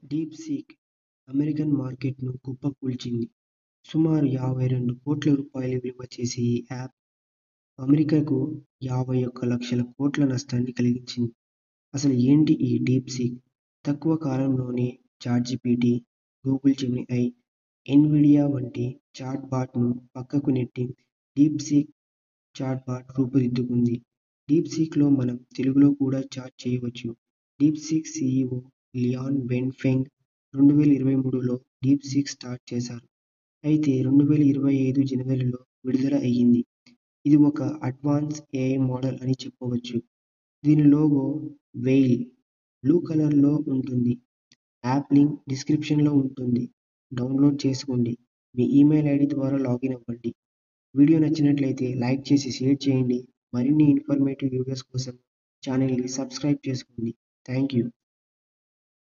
DeepSeek American మార్కెట్‌ను కుప్పకూల్చింది. సుమారు 52 కోట్ల రూపాయలు విలువ చేసే ఈ యాప్ అమెరికాకు 51 లక్షల కోట్ల నష్టాన్ని కలిగించింది. అసలు ఏంటి ఈ డీప్‌సీక్? తక్కువ కాలంలోనే చాట్‌జీపీటీ, గూగుల్ జెమినీ, ఎన్‌విడియా వంటి చాట్‌బాట్‌ను పక్కకు నెట్టి డీప్‌సీక్ చాట్‌బాట్ రూపుదిద్దుకుంది. డీప్‌సీక్‌లో మనం తెలుగులో కూడా చాట్ చేయవచ్చు. డీప్‌సీక్ సీఈఓ లియాన్ వెన్‌ఫెంగ్ 2023లో డీప్‌సీక్ స్టార్ట్ చేశారు. అయితే 2025 జనవరిలో విడుదల అయ్యింది. ఇది ఒక అడ్వాన్స్ ఏఐ మోడల్ అని చెప్పవచ్చు. దీని లోగో వెయిల్ బ్లూ కలర్‌లో ఉంటుంది. యాప్ లింక్ డిస్క్రిప్షన్‌లో ఉంటుంది. డౌన్‌లోడ్ చేసుకోండి. మీ ఈమెయిల్ ఐడీ ద్వారా లాగిన్ అవ్వండి. వీడియో నచ్చినట్లయితే లైక్ చేసి షేర్ చేయండి. మరిన్ని ఇన్ఫర్మేటివ్ వీడియోస్ కోసం ఛానెల్‌ని సబ్స్క్రైబ్ చేసుకోండి. Thank you.